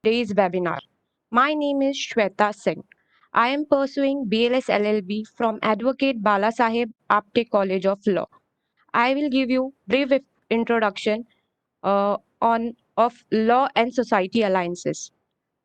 today's webinar. My name is Shweta Singh. I am pursuing BLS LLB from Advocate Balasaheb Apte College of Law. I will give you brief introduction on of Law and Society Alliances.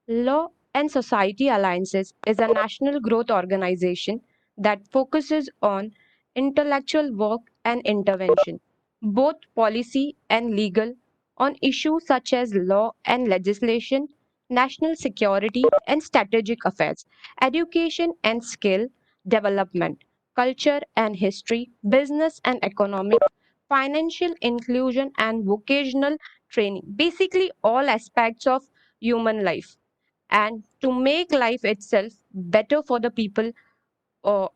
Law and Society Alliances is a national growth organization that focuses on intellectual work and intervention, both policy and legal, on issues such as law and legislation, national security and strategic affairs, education and skill development, culture and history, business and economics, financial inclusion and vocational training, basically all aspects of human life and to make life itself better for the people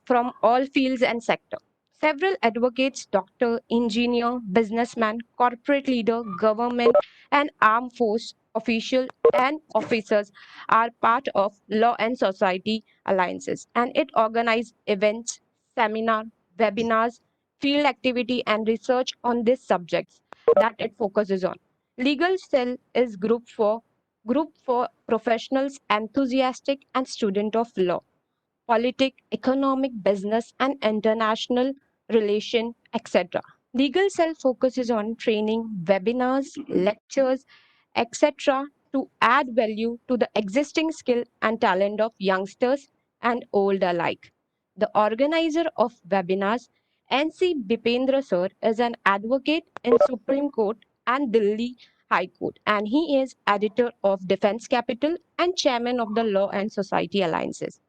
from all fields and sectors. Several advocates, doctor, engineer, businessman, corporate leader, government, and armed force official and officers are part of Law and Society Alliances, and it organizes events, seminar, webinars, field activity, and research on these subjects that it focuses on. Legal Cell is group for professionals, enthusiastic, and student of law politics, economic, business, and international relation, etc. Legal Cell focuses on training, webinars, lectures, etc. to add value to the existing skill and talent of youngsters and old alike. The organizer of webinars, NC Bipendra Sir, is an advocate in Supreme Court and Delhi High Court, and he is editor of Defense Capital and chairman of the Law and Society Alliances.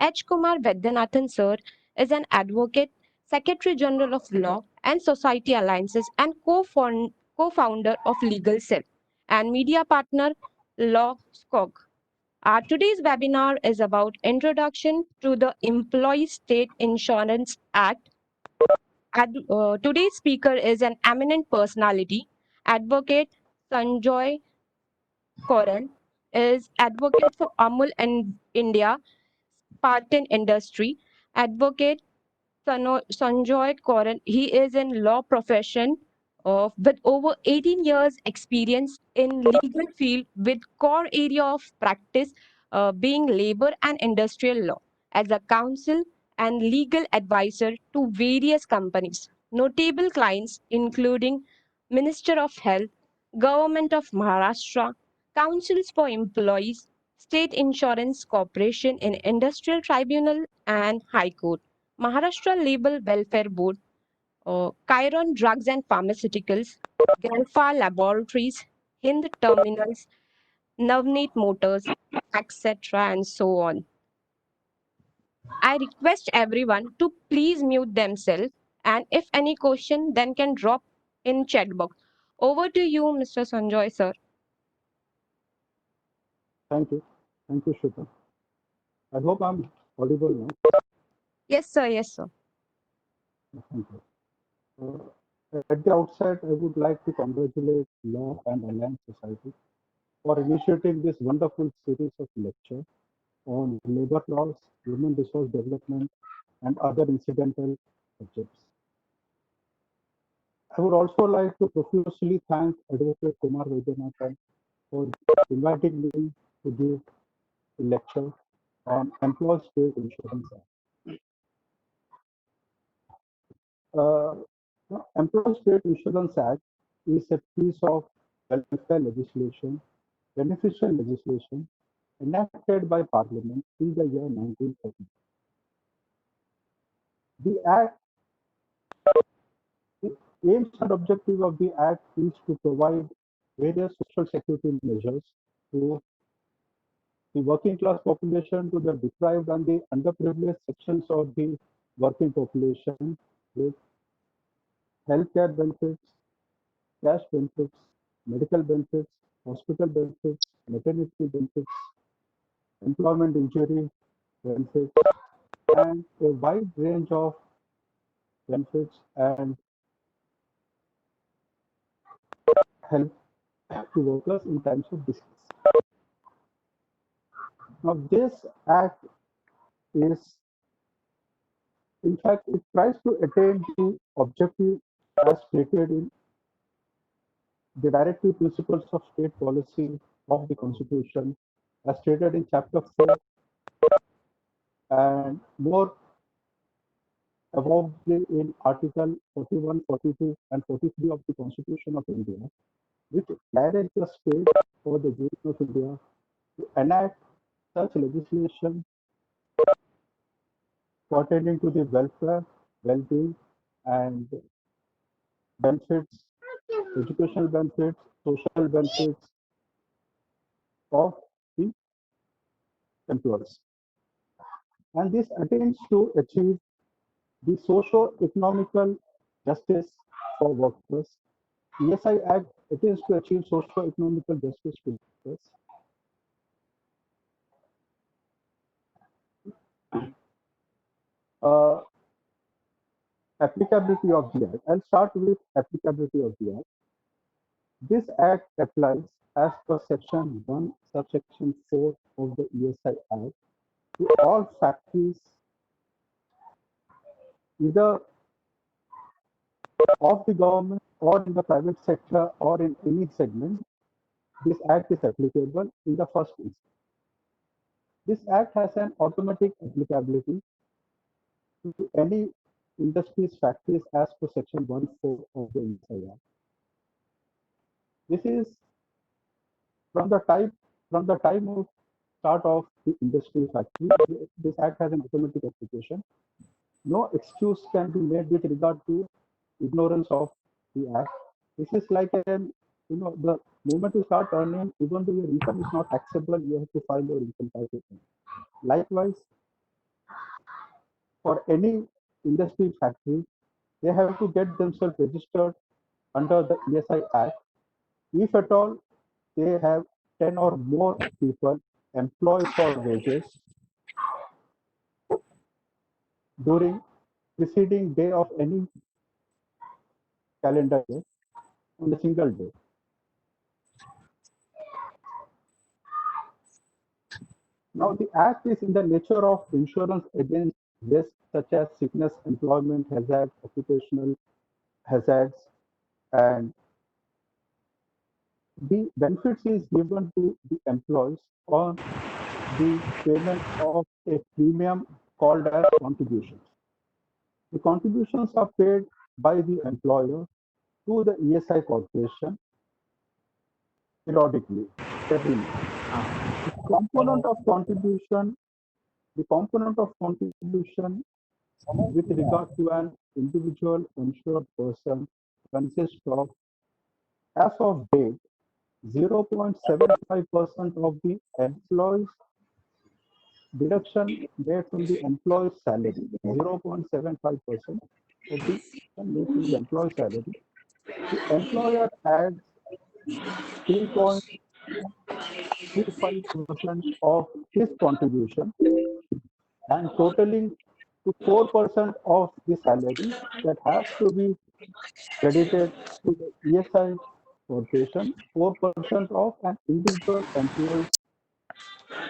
H. Kumar Vaidyanathan Sir is an advocate, Secretary General of Law and Society Alliances, and co-founder of Legal Cell and media partner Law Skog. Our today's webinar is about introduction to the Employee State Insurance Act. Today's speaker is an eminent personality, Advocate Sanjoy Koran, is advocate for Amul and India Spartan Industry, Advocate Sanjoy Koran. He is in law profession with over 18 years experience in legal field with core area of practice being labor and industrial law as a counsel and legal advisor to various companies. Notable clients including Minister of Health, Government of Maharashtra, Councils for Employees, State Insurance Corporation in Industrial Tribunal and High Court. Maharashtra Labor Welfare Board, Chiron Drugs and Pharmaceuticals, Galfa Laboratories, Hind Terminals, Navneet Motors, etc. and so on. I request everyone to please mute themselves and if any question then can drop in chat box. Over to you, Mr. Sanjoy, sir. Thank you. Thank you, Shweta. I hope I'm audible now. Yes, sir. Yes, sir. Thank you. At the outset, I would like to congratulate Law and Alliance Society for initiating this wonderful series of lectures on labor laws, human resource development, and other incidental subjects. I would also like to profusely thank Advocate Kumar Vaidyanathan for inviting me to give a lecture on Employee State Insurance Act. Uh, Employee State Insurance Act is a piece of welfare legislation, beneficial legislation, enacted by Parliament in the year 1930. The Act, the aims and objective of the Act is to provide various social security measures to the working class population, to the deprived and the underprivileged sections of the working population with healthcare benefits, cash benefits, medical benefits, hospital benefits, maternity benefits, employment injury benefits, and a wide range of benefits and help to workers in times of distress. Now, this act is, in fact, it tries to attain the objective as stated in the directive principles of state policy of the Constitution, as stated in Chapter 4 and more abovely in Article 41, 42, and 43 of the Constitution of India, which direct the state or the Union of India to enact such legislation pertaining to the welfare, well-being, and benefits, educational benefits, social benefits of the employees. And this attempts to achieve the socio-economical justice for workers. ESI Act attempts to achieve socio-economical justice to workers. Uh, Applicability of the Act. I'll start with applicability of the Act. This Act applies as per Section 1, subsection 4 of the ESI Act to all factories, either of the government or in the private sector or in any segment. This Act is applicable in the first instance. This Act has an automatic applicability to any industries, factories as per Section 1(4) of the ESI Act. This is from the time of start of the industry factory. This Act has an automatic application. No excuse can be made with regard to ignorance of the Act. This is like the moment you start earning, even though your income is not taxable, you have to file your income tax return. Likewise, for any industry factory, they have to get themselves registered under the ESI Act. If at all they have 10 or more people employed for wages during preceding day of any calendar year on a single day. Now, the Act is in the nature of insurance against risks such as sickness, employment hazards, occupational hazards, and the benefits is given to the employees on the payment of a premium called as contributions. The contributions are paid by the employer to the ESI corporation periodically every month. The component of contribution, the component of contribution with regard to an individual insured person consists of, as of date, 0.75% of the employee's deduction made from the employee's salary. 0.75% of the made from the employee's salary. The employer adds 3.35% of his contribution and totaling to 4% of the salary that has to be credited to the ESI corporation, 4% of an individual employee's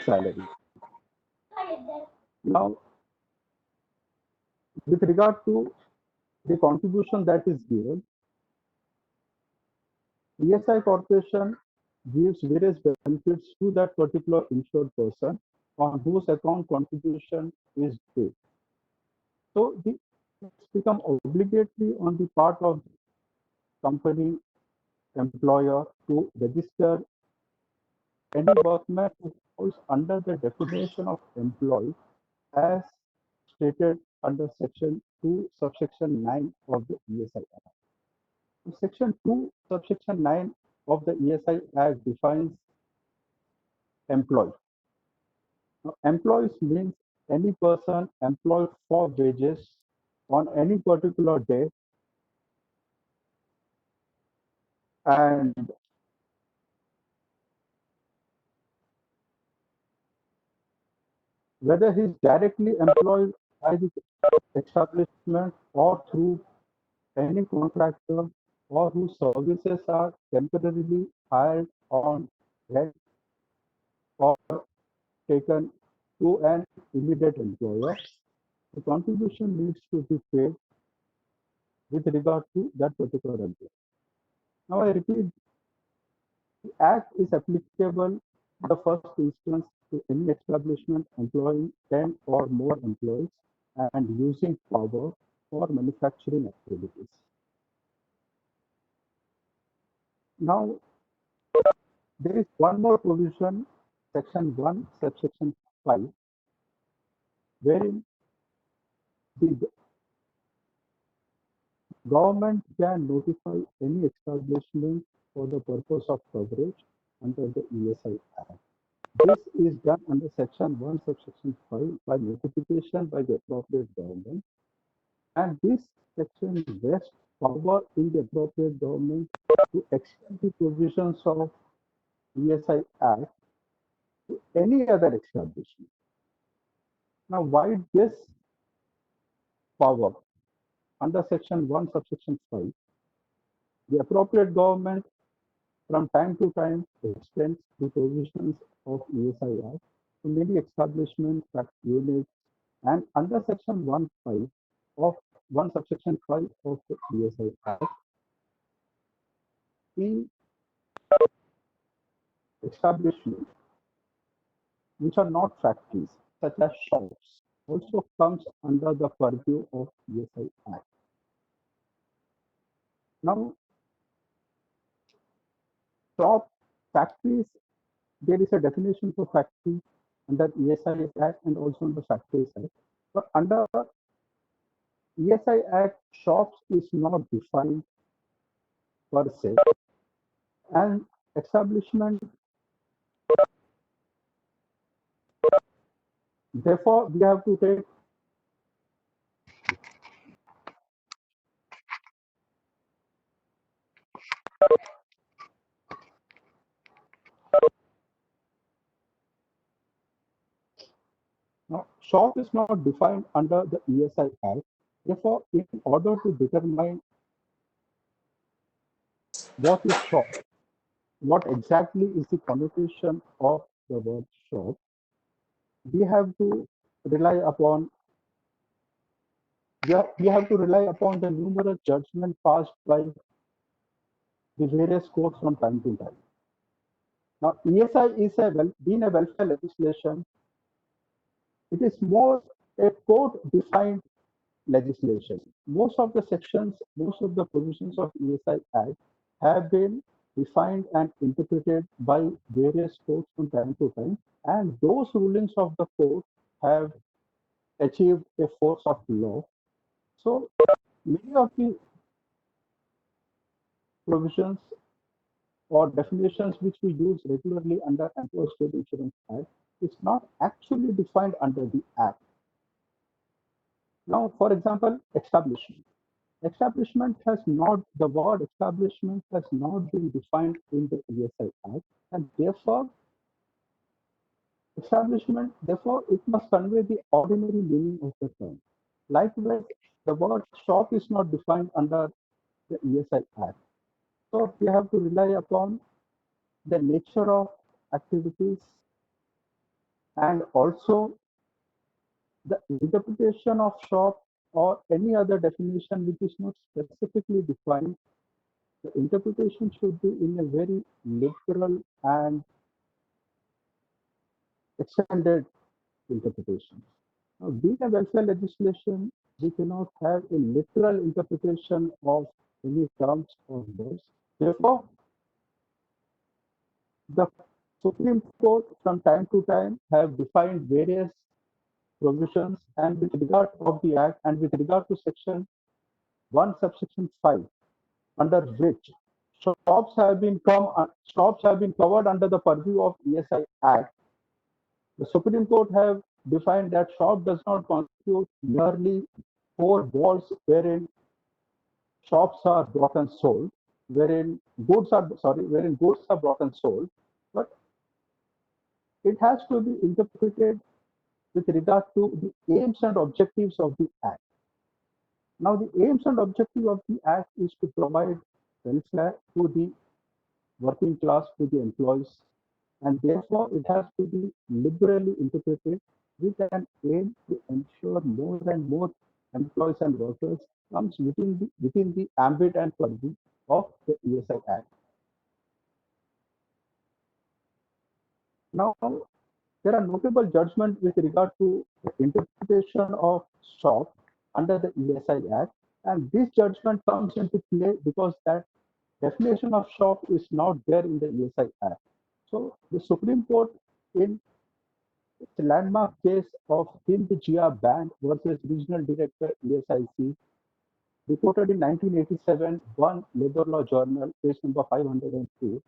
salary. Now, with regard to the contribution that is given, ESI corporation gives various benefits to that particular insured person on whose account contribution is due. So it's become obligatory on the part of company employer to register any workman who falls under the definition of employee as stated under Section 2, subsection 9 of the ESI Act. Section 2, subsection 9 of the ESI Act defines employee. Now, employees means any person employed for wages on any particular day, and whether he is directly employed by the establishment or through any contractor or whose services are temporarily hired on rent or taken to an immediate employer, the contribution needs to be paid with regard to that particular employer. Now I repeat, The Act is applicable in the first instance to any establishment employing 10 or more employees and using power for manufacturing activities. Now, there is one more provision, Section 1, Subsection 5, wherein the government can notify any establishment for the purpose of coverage under the ESI Act. This is done under Section 1, Subsection 5 by notification by the appropriate government, and this section vests power in the appropriate government to extend the provisions of ESI Act to any other establishment. Now, why this power? Under Section 1, Subsection 5, the appropriate government from time to time extends the provisions of ESI Act to many establishments, units, and under Section 1(5) of 1 subsection 5 of the ESI Act, the establishments which are not factories, such as shops, also comes under the purview of ESI Act. Now, shop factories, there is a definition for factory under ESI Act and also under Factories Act. But under ESI Act, shops is not defined per se, and establishment, therefore, we have to take now, shop is not defined under the ESI Act. Therefore, in order to determine what is shop, what exactly is the connotation of the word shop, we have to rely upon we have to rely upon the numerous judgments passed by the various courts from time to time. Now, ESI is being a welfare legislation. It is more a court-defined legislation. Most of the sections, most of the provisions of ESI Act have been defined and interpreted by various courts from time to time, and those rulings of the court have achieved a force of law. So many of the provisions or definitions which we use regularly under Employee State Insurance Act is not actually defined under the Act. Now, for example, establishment. Establishment has not, the word establishment has not been defined in the ESI Act, and therefore, establishment, therefore, it must convey the ordinary meaning of the term. Likewise, the word shop is not defined under the ESI Act. So we have to rely upon the nature of activities and also the interpretation of shop or any other definition which is not specifically defined. The interpretation should be in a very literal and extended interpretation. Now, being a welfare legislation, we cannot have a literal interpretation of any terms or words. Therefore, the Supreme Court from time to time have defined various provisions and with regard of the Act and with regard to Section 1 subsection 5, under which shops have been covered under the purview of ESI Act. The Supreme Court have defined that shop does not constitute merely four walls wherein shops are bought and sold, wherein goods are bought and sold, but it has to be interpreted with regard to the aims and objectives of the Act. Now, the aims and objective of the Act is to provide welfare to the working class, to the employees, and therefore it has to be liberally interpreted with an aim to ensure more and more employees and workers comes within the ambit and purview of the ESI Act. Now, there are notable judgments with regard to the interpretation of SOP under the ESI Act, and this judgment comes into play because that definition of SOP is not there in the ESI Act. So, the Supreme Court, in its landmark case of Hind Jia Bank versus Regional Director ESIC, reported in 1987, one Labor Law Journal, page number 502,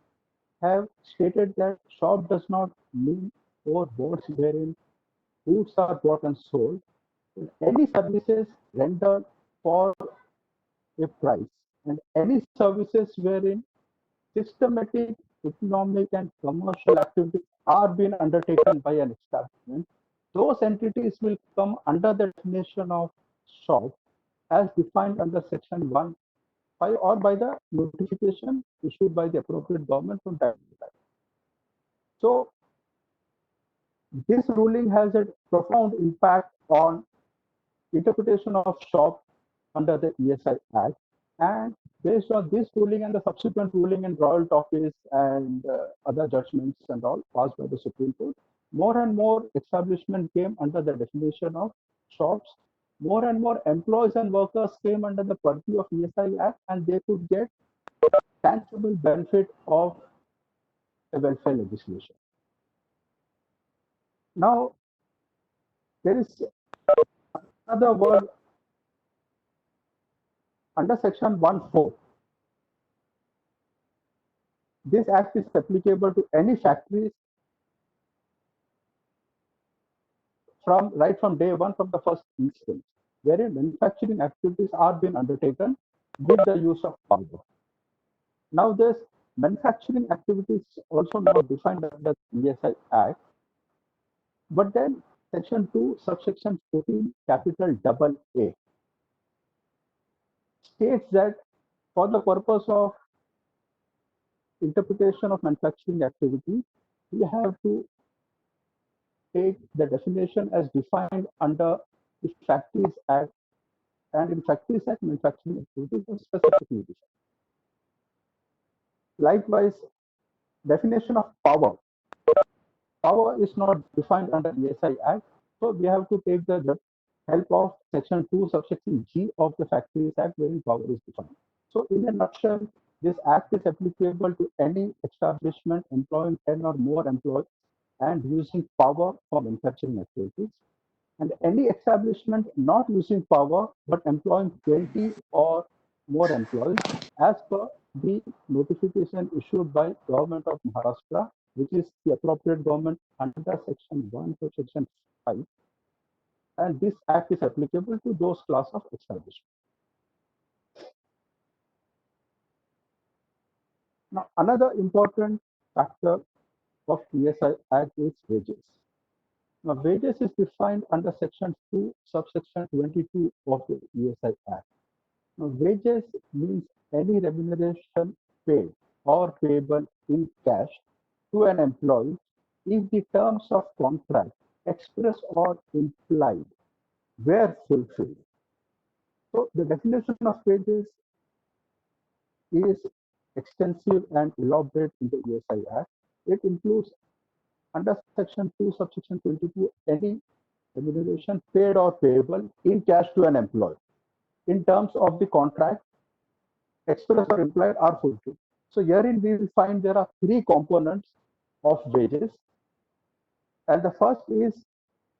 have stated that shop does not mean or boards wherein goods are bought and sold, any services rendered for a price, and any services wherein systematic, economic, and commercial activities are being undertaken by an establishment, those entities will come under the definition of shop as defined under Section 1(5) or by the notification issued by the appropriate government from time to time. So, this ruling has a profound impact on interpretation of shop under the ESI Act. And based on this ruling and the subsequent ruling in Royal Talkies and other judgments and all passed by the Supreme Court, more and more establishment came under the definition of shops. More and more employees and workers came under the purview of ESI Act, and they could get tangible benefit of a welfare legislation. Now, there is another word under Section 1(4). This act is applicable to any factories from right from day one, from the first instance, wherein manufacturing activities are being undertaken with the use of power. Now, this manufacturing activities also not defined under the ESI Act, but then Section 2, subsection 14, capital double A states that for the purpose of interpretation of manufacturing activity, we have to take the definition as defined under the Factories Act, and in Factories Act, manufacturing activities are specifically defined. Likewise, definition of power. Power is not defined under ESI Act, so we have to take the help of Section 2, subsection G of the Factories Act, wherein power is defined. So, in a nutshell, this act is applicable to any establishment employing 10 or more employees and using power for manufacturing activities, and any establishment not using power but employing 20 or more employees as per the notification issued by Government of Maharashtra, which is the appropriate government under Section 1 to Section 5, and this act is applicable to those class of establishments. Now, another important factor of ESI Act is wages. Now, wages is defined under Section 2, subsection 22 of the ESI Act. Now, wages means any remuneration paid or payable in cash to an employee if the terms of contract, express or implied, were fulfilled. So, the definition of wages is extensive and elaborate in the ESI Act. It includes under Section 2, subsection 22, any remuneration paid or payable in cash to an employee in terms of the contract, express or implied, are fulfilled. So herein we will find there are three components of wages, and the first is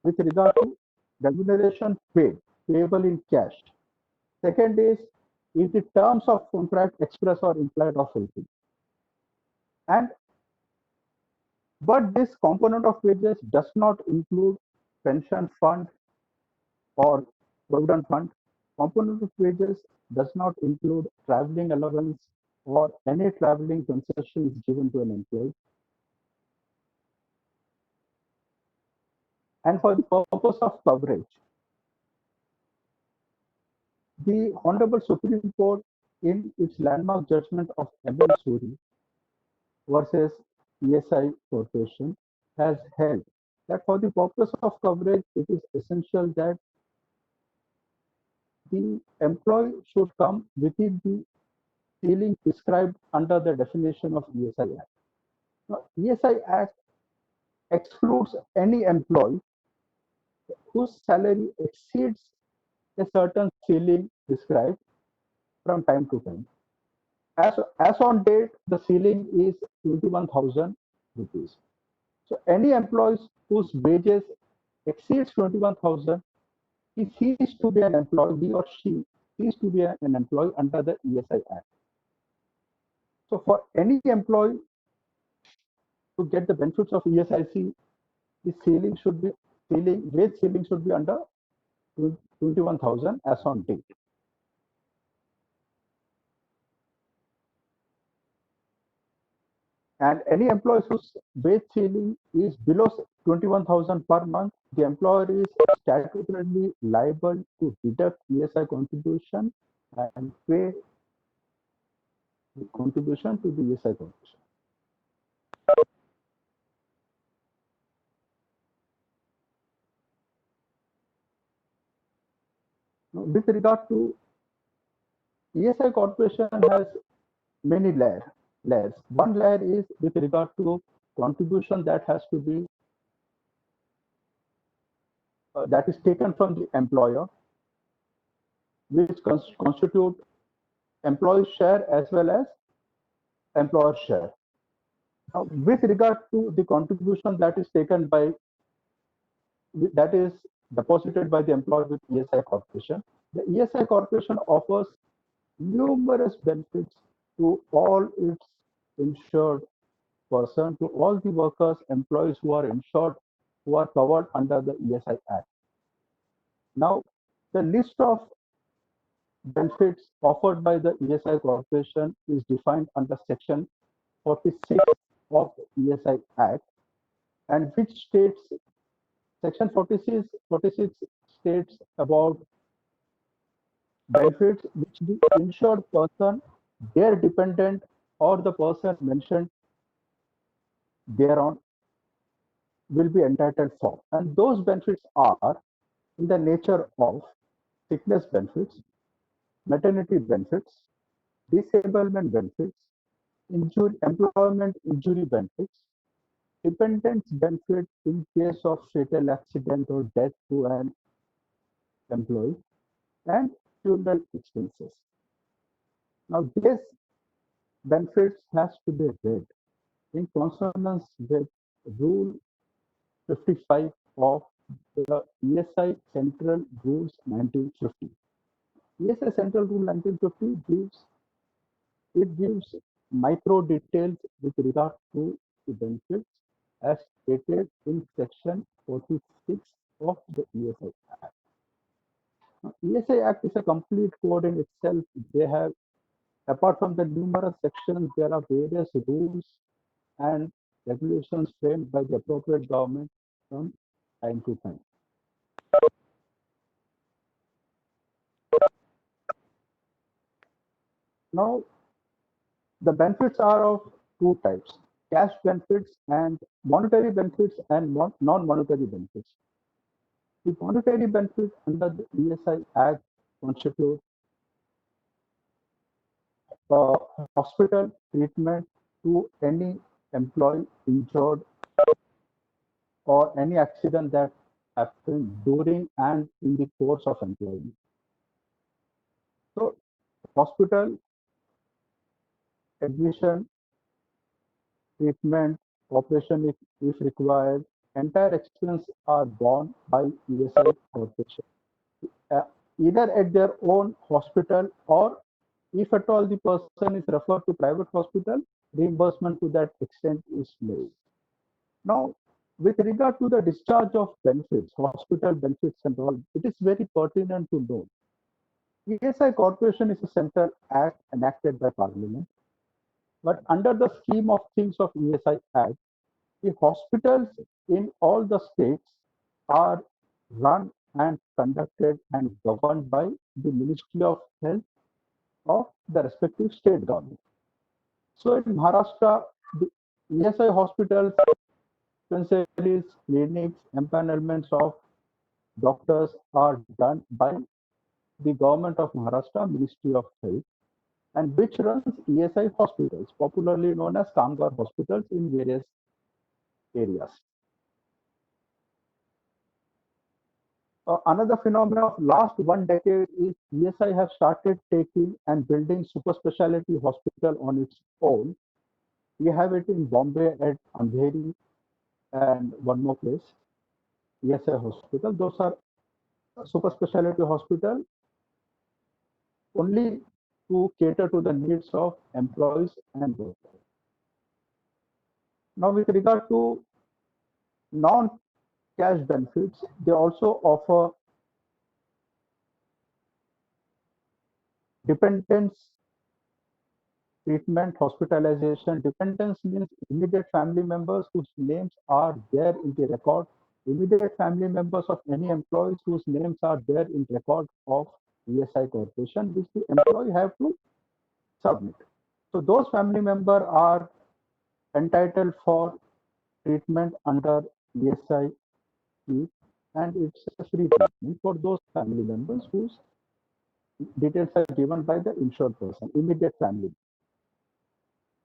with regard to remuneration paid, payable in cash. Second is if the terms of contract, express or implied, are fulfilled. And but this component of wages does not include pension fund or provident fund. Component of wages does not include traveling allowance or any traveling concessions given to an employee. And for the purpose of coverage, the Honorable Supreme Court, in its landmark judgment of M.L. Suri versus ESI Corporation, has held that for the purpose of coverage, it is essential that the employee should come within the ceiling prescribed under the definition of ESI Act. Now, ESI Act excludes any employee whose salary exceeds a certain ceiling prescribed from time to time. As on date, the ceiling is 21,000 rupees. So any employees whose wages exceeds 21,000, he ceases to be an employee, he or she ceases to be an employee under the ESI Act. So for any employee to get the benefits of ESIC, the wage ceiling should be under 21,000 as on date. And any employee whose wage ceiling is below 21,000 per month, the employer is statutorily liable to deduct ESI contribution and pay the contribution to the ESI contribution. Now, with regard to ESI corporation has many layers. One layer is with regard to contribution that has to be that is taken from the employer, which constitute employee share as well as employer share. Now, with regard to the contribution that is taken by that is deposited by the employer with ESI corporation, the ESI corporation offers numerous benefits to all its insured person, to all the workers, employees who are insured, who are covered under the ESI Act. Now, the list of benefits offered by the ESI corporation is defined under Section 46 of the ESI Act, and which states Section 46 states about benefits which the insured person, their dependent, or the person mentioned thereon will be entitled for. And those benefits are in the nature of sickness benefits, maternity benefits, disablement benefits, employment injury benefits, dependents benefit in case of fatal accident or death to an employee, and funeral expenses. Now, this benefits has to be read in consonance with Rule 55 of the ESI Central Rules 1950. ESI Central Rule 1950 gives micro details with regard to the benefits as stated in section 46 of the ESI Act. Now, ESI Act is a complete code in itself. They have, apart from the numerous sections, there are various rules and regulations framed by the appropriate government from time to time. Now, the benefits are of two types: cash benefits and monetary benefits and non-monetary benefits. The monetary benefits under the ESI Act constitute hospital treatment to any employee injured or any accident that happened during and in the course of employment. So, hospital admission, treatment, operation if required, entire expense are borne by ESI corporation, uh, either at their own hospital or if at all the person is referred to private hospital, reimbursement to that extent is made. Now, with regard to the discharge of benefits, hospital benefits and all, it is very pertinent to know. ESI Corporation is a central act enacted by Parliament, but under the scheme of things of ESI Act, the hospitals in all the states are run and conducted and governed by the Ministry of Health of the respective state government. So in Maharashtra, the ESI hospitals, dispensaries, clinics, empanelments of doctors are done by the government of Maharashtra, Ministry of Health, and which runs ESI hospitals, popularly known as Kamgar hospitals in various areas. Another phenomenon of last one decade is ESI have started taking and building super specialty hospital on its own. We have it in Bombay at Andheri and one more place, ESI hospital. Those are super specialty hospital only to cater to the needs of employees and workers. Now, with regard to non-cash benefits, they also offer dependence treatment, hospitalization. Dependence means immediate family members whose names are there in the record, immediate family members of any employees whose names are there in record of ESI Corporation, which the employee have to submit. So those family members are entitled for treatment under ESI scheme, and it's a free treatment for those family members whose details are given by the insured person, immediate family.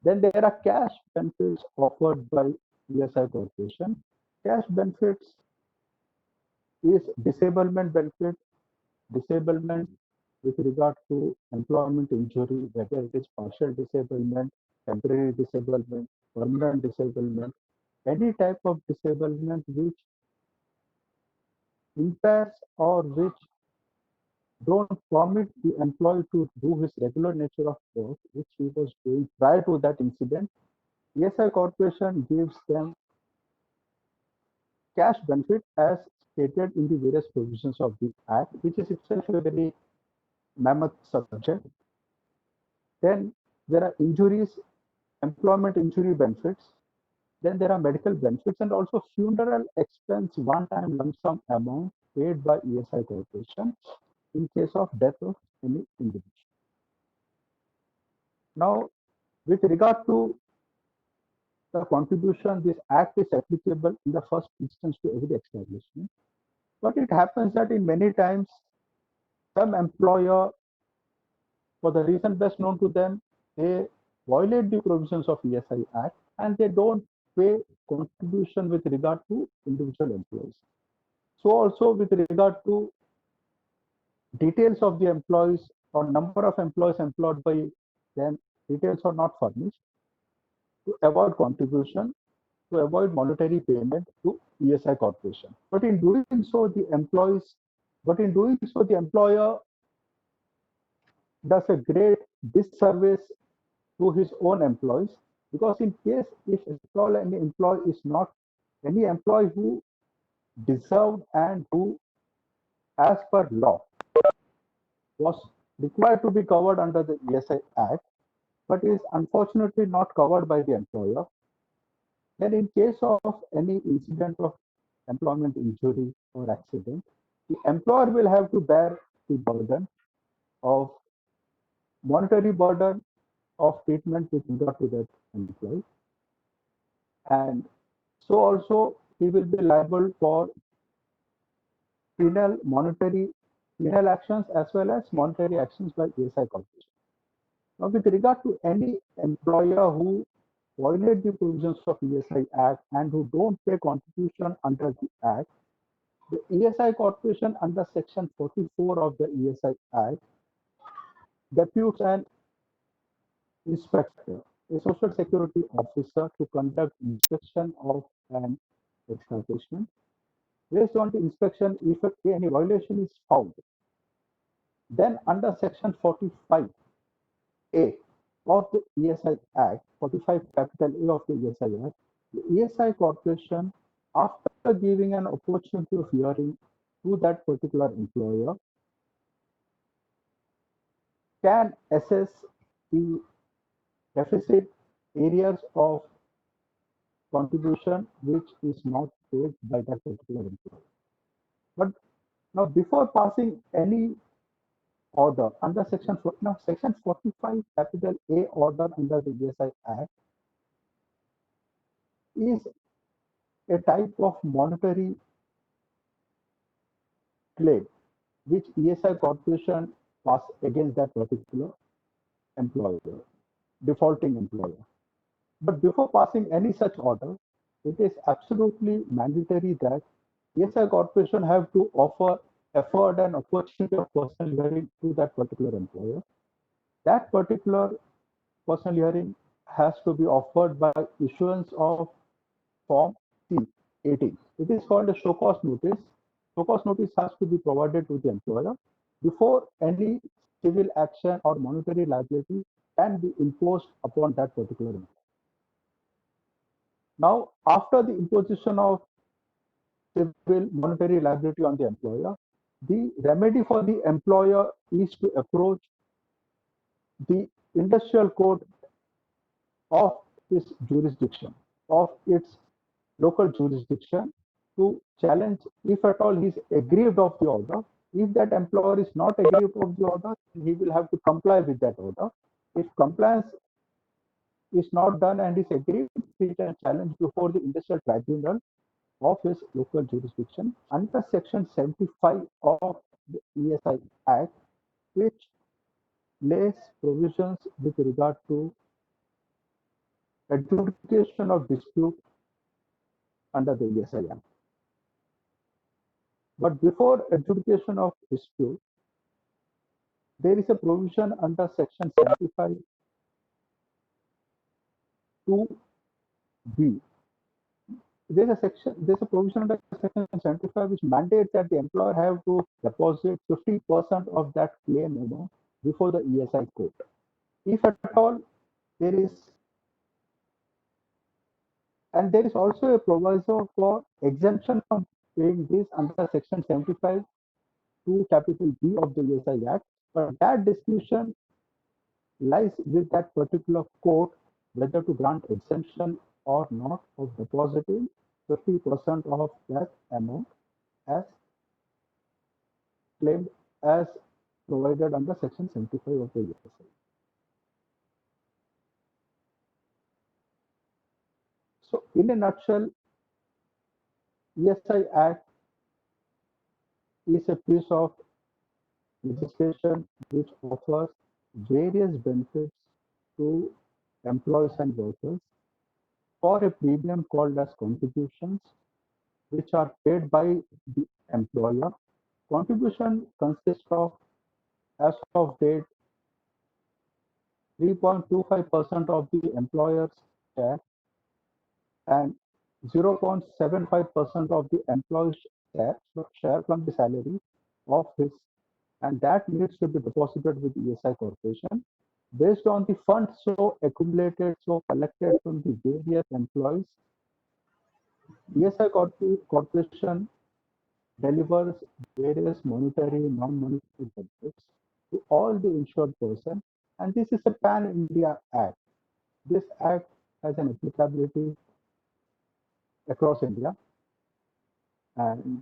Then there are cash benefits offered by ESI Corporation. Cash benefits is disablement benefit, disablement with regard to employment injury, whether it is partial disablement, temporary disablement, permanent disablement, any type of disablement which impairs or which don't permit the employee to do his regular nature of work, which he was doing prior to that incident. ESI Corporation gives them cash benefit as stated in the various provisions of the Act, which is itself a very mammoth subject. Then there are injuries, employment injury benefits. Then there are medical benefits and also funeral expense one-time lump sum amount paid by ESI Corporation in case of death of any individual. Now, with regard to the contribution, this Act is applicable in the first instance to every establishment. But it happens that in many times, some employer, for the reason best known to them, they violate the provisions of ESI Act and they don't pay contribution with regard to individual employees. So also with regard to details of the employees or number of employees employed by them, details are not furnished to avoid contribution, to avoid monetary payment to ESI Corporation. But in doing so, the employer does a great disservice to his own employees, because in case if any employee is not any employee who deserved and who as per law was required to be covered under the ESI Act but is unfortunately not covered by the employer, then in case of any incident of employment injury or accident, the employer will have to bear the burden of monetary burden of treatment with regard to that employee. And so also he will be liable for penal actions as well as monetary actions by ESI Corporation. Now, with regard to any employer who violate the provisions of ESI Act and who don't pay contribution under the Act, the ESI Corporation under Section 44 of the ESI Act deputes an inspector, a social security officer, to conduct inspection of an establishment. Based on the inspection, if any violation is found, then under Section 45A of the ESI Act, 45 capital A of the ESI Act, the ESI Corporation, after giving an opportunity of hearing to that particular employer, can assess the deficit areas of contribution which is not paid by that particular employer. But now, before passing any order under Section 45 capital A order under the ESI Act is a type of monetary claim which ESI Corporation pass against that particular employer, defaulting employer. But before passing any such order, it is absolutely mandatory that ESI Corporation have to offer afford an opportunity of personal hearing to that particular employer. That particular personal hearing has to be offered by issuance of Form C18. It is called a show cause notice. Show cause notice has to be provided to the employer before any civil action or monetary liability can be imposed upon that particular employer. Now, after the imposition of civil monetary liability on the employer, the remedy for the employer is to approach the industrial court of his jurisdiction, of its local jurisdiction, to challenge if at all he is aggrieved of the order. If that employer is not aggrieved of the order, he will have to comply with that order. If compliance is not done and is aggrieved, he can challenge before the industrial tribunal of his local jurisdiction under Section 75 of the ESI Act, which lays provisions with regard to adjudication of dispute under the ESI Act. But before adjudication of dispute, there is a provision under Section 75 2B. There's a provision under Section 75 which mandates that the employer have to deposit 50% of that claim amount before the ESI court. If at all there is, and there is also a proviso for exemption from paying this under Section 75 to capital B of the ESI Act, but that discussion lies with that particular court whether to grant exemption or not of depositing 50% of that amount as claimed as provided under Section 75 of the ESI. So, in a nutshell, ESI Act is a piece of legislation which offers various benefits to employees and workers for a premium called as contributions, which are paid by the employer. Contribution consists of, as of date, 3.25% of the employer's share and 0.75% of the employee's share from the salary of his, and that needs to be deposited with ESI Corporation based on the funds so accumulated, so collected from the various employees. ESI Corporation delivers various monetary, non-monetary benefits to all the insured person, and this is a pan-India Act. This Act has an applicability across India, and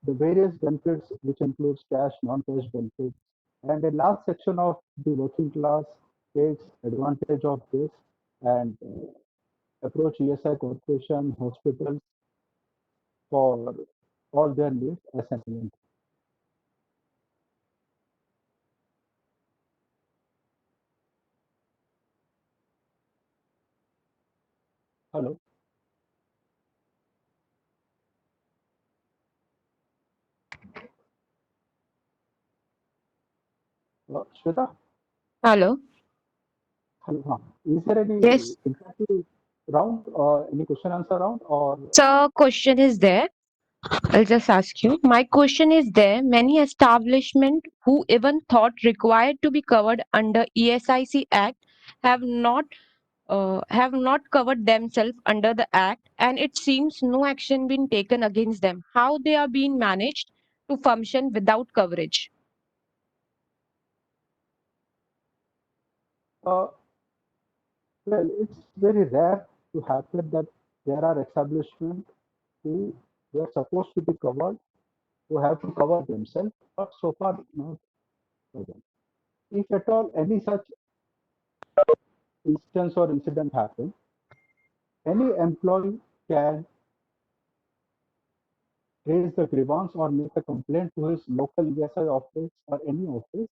the various benefits, which includes cash, non-cash benefits, and a large section of the working class takes advantage of this and approach ESI Corporation, hospitals for all their needs as an event. Hello, Shweta? Hello. Hello. Is there any Yes. interactive round or any question answer round or So, question is there. I'll just ask you. My question is there. Many establishments who even thought required to be covered under ESIC Act have not covered themselves under the Act, and it seems no action been taken against them. How they are being managed to function without coverage? uh, well, it's very rare to happen that there are establishments who were supposed to be covered who have to cover themselves, but so far not covered. If at all any such instance or incident happens, any employee can raise the grievance or make a complaint to his local ESI office or any office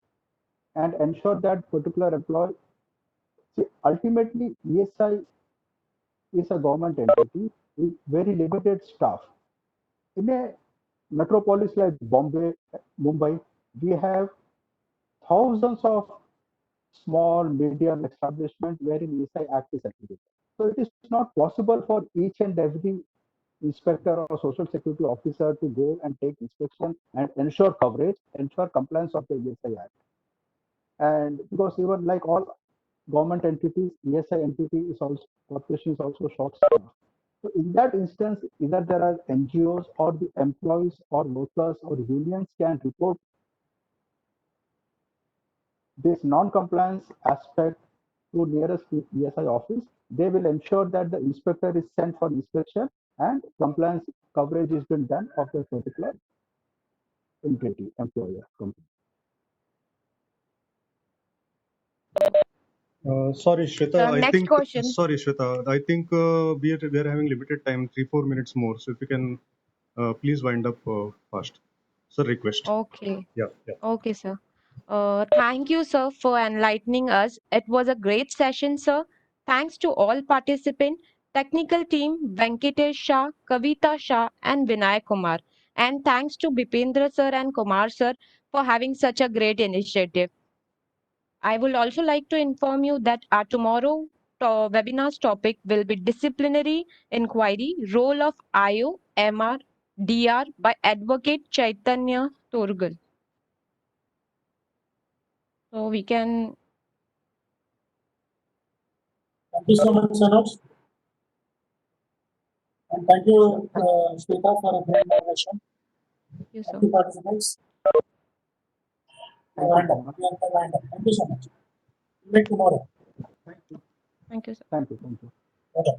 and ensure that particular employee. See, ultimately, ESI is a government entity with very limited staff. In a metropolis like Bombay, Mumbai, we have thousands of small, medium establishment wherein ESI Act is applicable. So it is not possible for each and every inspector or social security officer to go and take inspection and ensure coverage, ensure compliance of the ESI Act. And because even like all government entities, ESI entity is also corporation is also short staffed. So in that instance, either there are NGOs or the employees or workers or unions can report this non-compliance aspect to nearest ESI office. They will ensure that the inspector is sent for inspection and compliance coverage is been done of the particular entity, employer, company. Sorry, Shweta. The next question. Sorry, Shweta. I think we are having limited time, 3-4 minutes more. So if you can please wind up fast. Sir, request. Okay. Yeah, yeah. Okay, sir. Thank you, sir, for enlightening us. It was a great session, sir. Thanks to all participants, technical team, Venkatesh Shah, Kavita Shah, and Vinay Kumar. And thanks to Bipendra sir and Kumar sir for having such a great initiative. I would also like to inform you that our tomorrow webinar's topic will be disciplinary inquiry, role of IO, MR, DR by Advocate Chaitanya Turgal. So we can. Thank you so much, Sanoj. And thank you, Shweta, for a great moderation. Thank you, sir. Thank you, participants. We are lined up. Thank you so much. We'll meet tomorrow. Thank you. Thank you, sir. Thank you. Thank you. Okay.